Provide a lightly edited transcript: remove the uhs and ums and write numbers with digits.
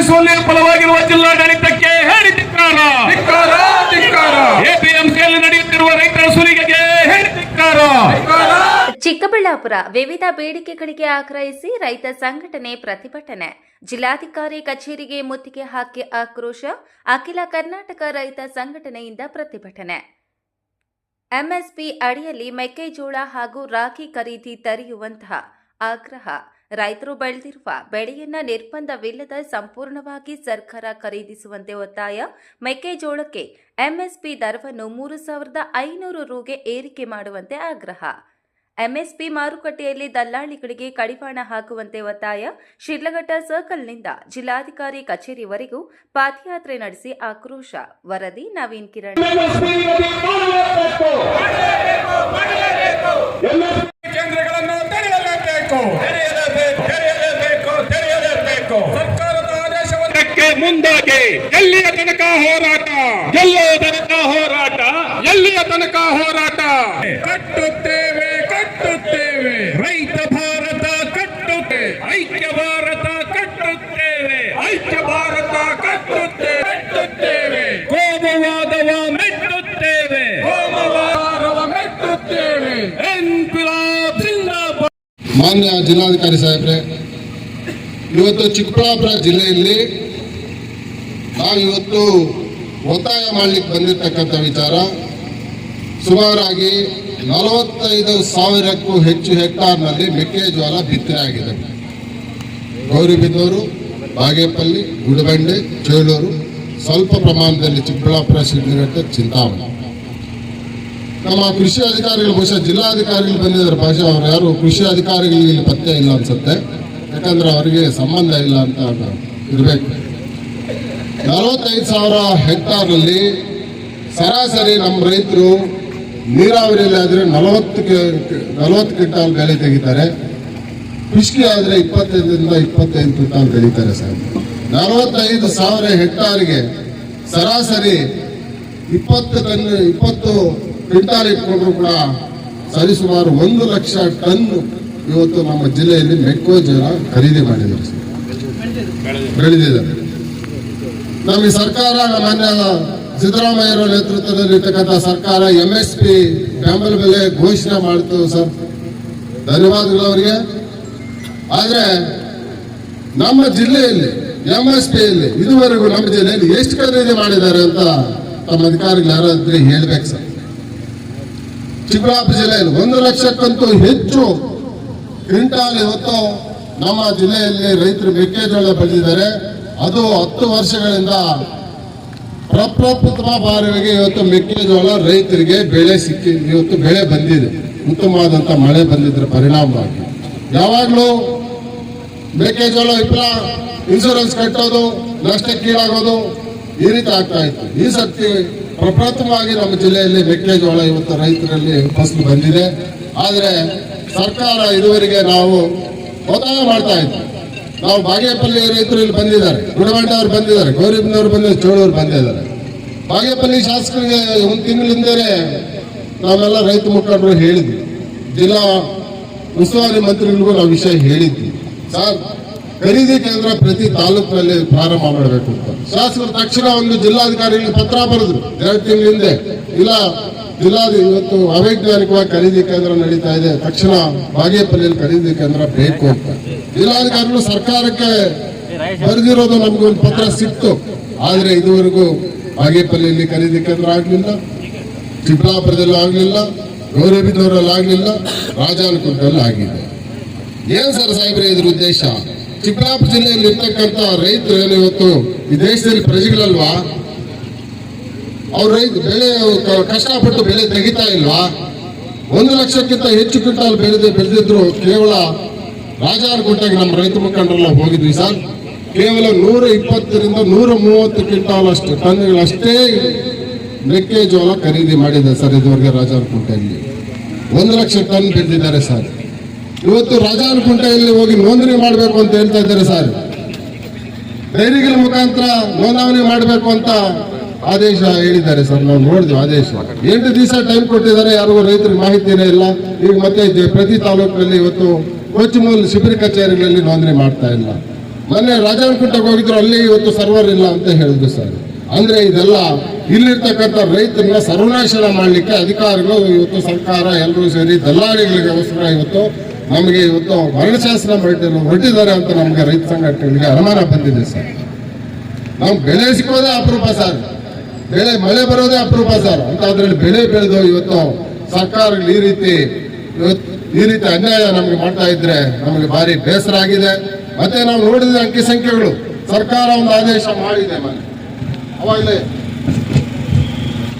ಸಾಧಿಸುವಲ್ಲಿ ವಿಫಲವಾಗಿರುವ ಜಿಲ್ಲಾಡಳಿತಕ್ಕೆ ಹೇಳಿ ಧಿಕ್ಕಾರ. ಎಪಿಎಂಸಿಯಲ್ಲಿ ನಡೆಯುತ್ತಿರುವ ರೈತರ ಸುಲಿಗೆಗೆ ಹೇಳಿ ಧಿಕ್ಕಾರ. ಚಿಕ್ಕಬಳ್ಳಾಪುರ ವಿವಿಧ ಬೇಡಿಕೆಗಳಿಗೆ ಆಗ್ರಹಿಸಿ ರೈತ ಸಂಘಟನೆ ಪ್ರತಿಭಟನೆ. ಜಿಲ್ಲಾಧಿಕಾರಿ ಕಚೇರಿಗೆ ಮುತ್ತಿಗೆ ಹಾಕಿ ಆಕ್ರೋಶ. ಅಖಿಲ ಕರ್ನಾಟಕ ರೈತ ಸಂಘಟನೆಯಿಂದ ಪ್ರತಿಭಟನೆ. ಎಂಎಸ್ಪಿ ಅಡಿಯಲ್ಲಿ ಮೆಕ್ಕೆಜೋಳ ಹಾಗೂ ರಾಗಿ ಖರೀದಿ ತೆರೆಯುವಂತಹ ಆಗ್ರಹ. ರೈತರು ಬೆಳೆದಿರುವ ಬೆಳೆಯನ್ನ ನಿರ್ಬಂಧವಿಲ್ಲದ ಸಂಪೂರ್ಣವಾಗಿ ಸರ್ಕಾರ ಖರೀದಿಸುವಂತೆ ಒತ್ತಾಯ. ಮೆಕ್ಕೆಜೋಳಕ್ಕೆ ಎಂಎಸ್ಪಿ ದರವನ್ನು 3,500 ರುಗೆ ಏರಿಕೆ ಮಾಡುವಂತೆ ಆಗ್ರಹ. ಎಂಎಸ್ಪಿ ಮಾರುಕಟ್ಟೆಯಲ್ಲಿ ದಲ್ಲಾಳಿಗಳಿಗೆ ಕಡಿವಾಣ ಹಾಕುವಂತೆ ಒತ್ತಾಯ. ಶಿಡ್ಲಘಟ್ಟ ಸರ್ಕಲ್ನಿಂದ ಜಿಲ್ಲಾಧಿಕಾರಿ ಕಚೇರಿವರೆಗೂ ಪಾದಯಾತ್ರೆ ನಡೆಸಿ ಆಕ್ರೋಶ. ವರದಿ ನವೀನ್ ಕಿರಣ್. ಕೇಂದ್ರಗಳನ್ನು ತೆರೆಯಲೇಬೇಕು. ಸರ್ಕಾರದ ಆದೇಶಕ್ಕೆ ಮುಂದಾಗಿ ಎಲ್ಲಿಯ ತನಕ ಹೋರಾಟ, ಎಲ್ಲಿಯ ತನಕ ಹೋರಾಟ. ಕಟ್ಟುತ್ತೇವೆ ರೈತ ಭಾರತ ಕಟ್ಟುತ್ತೇವೆ, ಐಕ್ಯ ಭಾರತ ಕಟ್ಟುತ್ತೇವೆ, ಕೋಮುವಾದವ ಮೆಟ್ಟುತ್ತೇವೆ, ಇನ್ಕ್ವಿಲಾಬ್ ಜಿಂದಾಬಾದ್. ಮಾನ್ಯ ಜಿಲ್ಲಾಧಿಕಾರಿ ಸಾಹೇಬ್ರೆ, ಇವತ್ತು ಚಿಕ್ಕಬಳ್ಳಾಪುರ ಜಿಲ್ಲೆಯಲ್ಲಿ ನಾವಿವತ್ತು ಒತ್ತಾಯ ಮಾಡಲಿಕ್ಕೆ ಬಂದಿರತಕ್ಕಂಥ ವಿಚಾರ, ಸುಮಾರಾಗಿ 45,000ಕ್ಕೂ ಹೆಚ್ಚು ಹೆಕ್ಟಾರ್ನಲ್ಲಿ ಮೆಕ್ಕೆಜೋಳ ಬಿತ್ತನೆ ಆಗಿದೆ. ಗೌರಿಬಿದನೂರು, ಬಾಗೇಪಲ್ಲಿ, ಗುಡಬಂಡೆ, ಚೇಳೂರು, ಸ್ವಲ್ಪ ಪ್ರಮಾಣದಲ್ಲಿ ಚಿಕ್ಕಬಳ್ಳಾಪುರ, ಶಿಡ್ಲಘಟ್ಟ, ಚಿಂತಾಮಣಿ. ನಮ್ಮ ಕೃಷಿ ಅಧಿಕಾರಿಗಳು, ಬಹುಶಃ ಜಿಲ್ಲಾಧಿಕಾರಿಗಳು ಬಂದಿದ್ದಾರೆ, ಬಹುಶಃ ಅವ್ರು ಯಾರು ಕೃಷಿ ಅಧಿಕಾರಿಗಳಿಗೆ ಇಲ್ಲಿ ಪತ್ತೆ ಇಲ್ಲ ಅನ್ಸುತ್ತೆ, ಯಾಕಂದ್ರೆ ಅವರಿಗೆ ಸಂಬಂಧ ಇಲ್ಲ ಅಂತ ಇರಬೇಕು. 45,000 ಹೆಕ್ಟಾರ್ನಲ್ಲಿ ಸರಾಸರಿ ನಮ್ಮ ರೈತರು ನೀರಾವರಿಯಲ್ಲಿ ಆದರೆ 40 ಕ್ವಿಂಟಾಲ್ ಬೆಳೆ ತೆಗಿತಾರೆ. ಕೃಷಿ ಆದರೆ 25ರಿಂದ 25 ಕ್ವಿಂಟಾಲ್ ಬೆಳೀತಾರೆ ಸರ್. 45,000 ಹೆಕ್ಟಾರ್ಗೆ ಸರಾಸರಿ 20 ಕ್ವಿಂಟಾಲ್ ಇಟ್ಕೊಂಡ್ರು ಕೂಡ ಸರಿಸುಮಾರು 1 ಲಕ್ಷ ಟನ್ ಇವತ್ತು ನಮ್ಮ ಜಿಲ್ಲೆಯಲ್ಲಿ ಮೆಕ್ಕೆಜೋಳ ಖರೀದಿ ಮಾಡಿದ್ದಾರೆ ಸರ್, ಬೆಳೆದಿದ್ದಾರೆ. ನಮ್ಮ ಸರ್ಕಾರ, ಮಾನ್ಯ ಸಿದ್ದರಾಮಯ್ಯರ ನೇತೃತ್ವದಲ್ಲಿರ್ತಕ್ಕಂಥ ಸರ್ಕಾರ ಎಂಎಸ್ಪಿ ಬೆಂಬಲ ಬೆಲೆ ಘೋಷಣೆ ಮಾಡ್ತು ಸರ್, ಧನ್ಯವಾದಗಳು ಅವರಿಗೆ. ಆದರೆ ನಮ್ಮ ಜಿಲ್ಲೆಯಲ್ಲಿ ಎಂಎಸ್ಪಿಯಲ್ಲಿ ಇದುವರೆಗೂ ನಮ್ಮ ಜಿಲ್ಲೆಯಲ್ಲಿ ಎಷ್ಟು ಖರೀದಿ ಮಾಡಿದ್ದಾರೆ ಅಂತ ತಮ್ಮ ಅಧಿಕಾರಿಗಳು ಯಾರಾದ್ರೆ ಹೇಳ್ಬೇಕು ಸರ್. ಚಿಕ್ಕಬಳ್ಳಾಪುರ ಜಿಲ್ಲೆಯಲ್ಲಿ 1 ಲಕ್ಷಕ್ಕಂತೂ ಹೆಚ್ಚು ಕ್ವಿಂಟಾಲ್ ಇವತ್ತು ನಮ್ಮ ಜಿಲ್ಲೆಯಲ್ಲಿ ರೈತರು ಮೆಕ್ಕೆಜೋಳ ಬೆಳೆದಿದ್ದಾರೆ. ಅದು 10 ವರ್ಷಗಳಿಂದ ಪ್ರಪ್ರಥಮ ಬಾರಿಗೆ ಇವತ್ತು ಮೆಕ್ಕೆಜೋಳ ರೈತರಿಗೆ ಬೆಳೆ ಸಿಕ್ಕಿ, ಇವತ್ತು ಬೆಳೆ ಬಂದಿದೆ, ಉತ್ತಮವಾದಂಥ ಮಳೆ ಬಂದಿದ್ರ ಪರಿಣಾಮವಾಗಿ. ಯಾವಾಗಲೂ ಮೆಕ್ಕೆಜೋಳ ವಿಫಲ, ಇನ್ಶೂರೆನ್ಸ್ ಕಟ್ಟೋದು, ನಷ್ಟಕ್ಕೀಡಾಗೋದು, ಈ ರೀತಿ ಆಗ್ತಾ ಇತ್ತು. ಈ ಸರ್ತಿ ಪ್ರಪ್ರಥಮವಾಗಿ ನಮ್ಮ ಜಿಲ್ಲೆಯಲ್ಲಿ ಮೆಕ್ಕೆಜೋಳ ಇವತ್ತು ರೈತರಲ್ಲಿ ಫಸಲು ಬಂದಿದೆ. ಆದರೆ ಸರ್ಕಾರ ಇದುವರೆಗೆ ನಾವು ಒತ್ತಾಯ ಮಾಡ್ತಾ ಇದ್ವಿ. ನಾವು ಬಾಗೇಪಲ್ಲಿ ರೈತರು ಇಲ್ಲಿ ಬಂದಿದ್ದಾರೆ, ಗುಡಬಂಡೆ ಅವರು ಬಂದಿದ್ದಾರೆ, ಗೌರಿಬಿದನೂರು ಬಂದಿದ್ದಾರೆ, ಚೋಳೂರು ಬಂದಿದ್ದಾರೆ. ಬಾಗೇಪಲ್ಲಿ ಶಾಸಕರಿಗೆ 1 ತಿಂಗಳಿಂದಲೇ ನಾವೆಲ್ಲ ರೈತ ಮುಖಂಡರು ಹೇಳಿದ್ವಿ, ಜಿಲ್ಲಾ ಉಸ್ತುವಾರಿ ಮಂತ್ರಿಗಳಿಗೂ ನಾವು ವಿಷಯ ಹೇಳಿದ್ವಿ. ಸರ್, ಖರೀದಿ ಕೇಂದ್ರ ಪ್ರತಿ ತಾಲೂಕಿನಲ್ಲಿ ಪ್ರಾರಂಭ ಮಾಡಬೇಕು ಅಂತ ಶಾಸಕರು ತಕ್ಷಣ ಒಂದು ಜಿಲ್ಲಾಧಿಕಾರಿಗಳಿಗೆ ಪತ್ರ ಬರೆದ್ರು 2 ತಿಂಗಳ ಹಿಂದೆ. ಇಲ್ಲ, ಇವತ್ತು ಅವೈಜ್ಞಾನಿಕವಾಗಿ ಖರೀದಿ ಕೇಂದ್ರ ನಡೀತಾ ಇದೆ, ತಕ್ಷಣ ಬಾಗೇಪಲ್ಲಿಯಲ್ಲಿ ಖರೀದಿ ಕೇಂದ್ರ ಬೇಕು ಅಂತ ಜಿಲ್ಲಾಧಿಕಾರಿಗಳು ಸರ್ಕಾರಕ್ಕೆ ಬರೆದಿರೋದು ನಮ್ಗೆ ಒಂದು ಪತ್ರ ಸಿಕ್ತು. ಆದ್ರೆ ಇದುವರೆಗೂ ಬಾಗೇಪಲ್ಲಿಯಲ್ಲಿ ಖರೀದಿ ಕೇಂದ್ರ ಆಗ್ಲಿಲ್ಲ, ಚಿಕ್ಕಬಳ್ಳಾಪುರದಲ್ಲಿ ಆಗ್ಲಿಲ್ಲ, ಗೌರಿಬಿದನೂರಲ್ಲಿ ಆಗ್ಲಿಲ್ಲ, ರಾಜಾನಕುಂಟದಲ್ಲಿ ಆಗಿದೆ. ಏನ್ ಸರ್ ಸಾಹೇಬ್ರೆ ಇದ್ರ ಉದ್ದೇಶ? ಚಿಕ್ಕಬಳ್ಳಾಪುರ ಜಿಲ್ಲೆಯಲ್ಲಿ ಇರ್ತಕ್ಕಂಥ ರೈತರು ಏನು ಇವತ್ತು ಈ ದೇಶದಲ್ಲಿ ಪ್ರಜೆಗಳಲ್ವಾ? ಅವ್ರ ರೈತ ಬೆಳೆ ಕಷ್ಟಪಟ್ಟು ಬೆಳೆ ತೆಗಿತಾ ಇಲ್ವಾ? 1 ಲಕ್ಷಕ್ಕಿಂತ ಹೆಚ್ಚು ಕ್ವಿಂಟಾಲ್ ಬೆಳೆದಿದ್ರು ಕೇವಲ ರಾಜಾನಕುಂಟೆಗೆ ನಮ್ಮ ರೈತ ಮುಖಂಡರೆಲ್ಲ ಹೋಗಿದ್ವಿ ಸರ್. ಕೇವಲ 120ರಿಂದ 130 ಕ್ವಿಂಟಾಲ್ ಅಷ್ಟು ಟನ್ಗಳಷ್ಟೇ ಮೆಕ್ಕೆಜೋಳ ಖರೀದಿ ಮಾಡಿದೆ ಸರ್ ಇದುವರೆಗೆ ರಾಜಾನಕುಂಟೆಯಲ್ಲಿ. 1 ಲಕ್ಷ ಟನ್ ಬೆಳೆದಿದ್ದಾರೆ ಸರ್. ಇವತ್ತು ರಾಜಾನಕುಂಟೆಯಲ್ಲಿ ಹೋಗಿ ನೋಂದಣಿ ಮಾಡಬೇಕು ಅಂತ ಹೇಳ್ತಾ ಇದ್ದಾರೆ ಸರ್. ಡೈರಿಗಳ ಮುಖಾಂತರ ನೋಂದಣಿ ಮಾಡಬೇಕು ಅಂತ ಆದೇಶ ಹೇಳಿದ್ದಾರೆ ಸರ್. ನಾವು ನೋಡಿದ್ವಿ ಆದೇಶ. 8 ದಿವಸ ಟೈಮ್ ಕೊಟ್ಟಿದ್ದಾರೆ, ಯಾರಿಗೂ ರೈತರಿಗೆ ಮಾಹಿತಿನೇ ಇಲ್ಲ. ಈಗ ಮತ್ತೆ ಪ್ರತಿ ತಾಲೂಕಿನಲ್ಲಿ ಇವತ್ತು ಕೋಚಿಮೂಲ ಶಿಬಿರ ಕಚೇರಿಗಳಲ್ಲಿ ನೋಂದಣಿ ಮಾಡ್ತಾ ಇಲ್ಲ. ಮೊನ್ನೆ ರಾಜಾನಕುಂಟಕ್ಕೆ ಹೋಗಿದ್ರು, ಅಲ್ಲಿ ಇವತ್ತು ಸರ್ವರ್ ಇಲ್ಲ ಅಂತ ಹೇಳಿದ್ರು ಸರ್. ಅಂದ್ರೆ ಇದೆಲ್ಲ ಇಲ್ಲಿರ್ತಕ್ಕಂಥ ರೈತರನ್ನ ಸರ್ವನಾಶನ ಮಾಡಲಿಕ್ಕೆ ಅಧಿಕಾರಿಗಳು ಇವತ್ತು ಸರ್ಕಾರ ಎಲ್ಲರೂ ಸೇರಿ ದಲ್ಲಾಳಿಗಳಿಗೋಸ್ಕರ ಇವತ್ತು ನಮಗೆ ಇವತ್ತು ಮರಣಶಾಸನ ಹೊರಟಿದ್ದಾರೆ ಅಂತ ನಮಗೆ ರೈತ ಸಂಘಟನೆಗಳಿಗೆ ಅನುಮಾನ ಬಂದಿದೆ ಸರ್. ನಾವು ಬೆಳೆ ಸಿಕ್ಕೋದೇ ಅಪರೂಪ ಸರ್, ಮಳೆ ಬರೋದೇ ಅಪರೂಪ ಸರ್. ಅಂತ ಅದ್ರಲ್ಲಿ ಬೆಳೆ ಬೆಳೆದು ಇವತ್ತು ಸರ್ಕಾರಗಳು ಈ ರೀತಿ ಅನ್ಯಾಯ ನಮಗೆ ಮಾಡ್ತಾ ಇದ್ರೆ ನಮಗೆ ಭಾರಿ ಬೇಸರ ಆಗಿದೆ. ಮತ್ತೆ ನಾವು ನೋಡಿದ ಅಂಕಿ ಸಂಖ್ಯೆಗಳು ಸರ್ಕಾರ ಒಂದು ಆದೇಶ ಮಾಡಿದೆ, ಅವಾಗಲೇ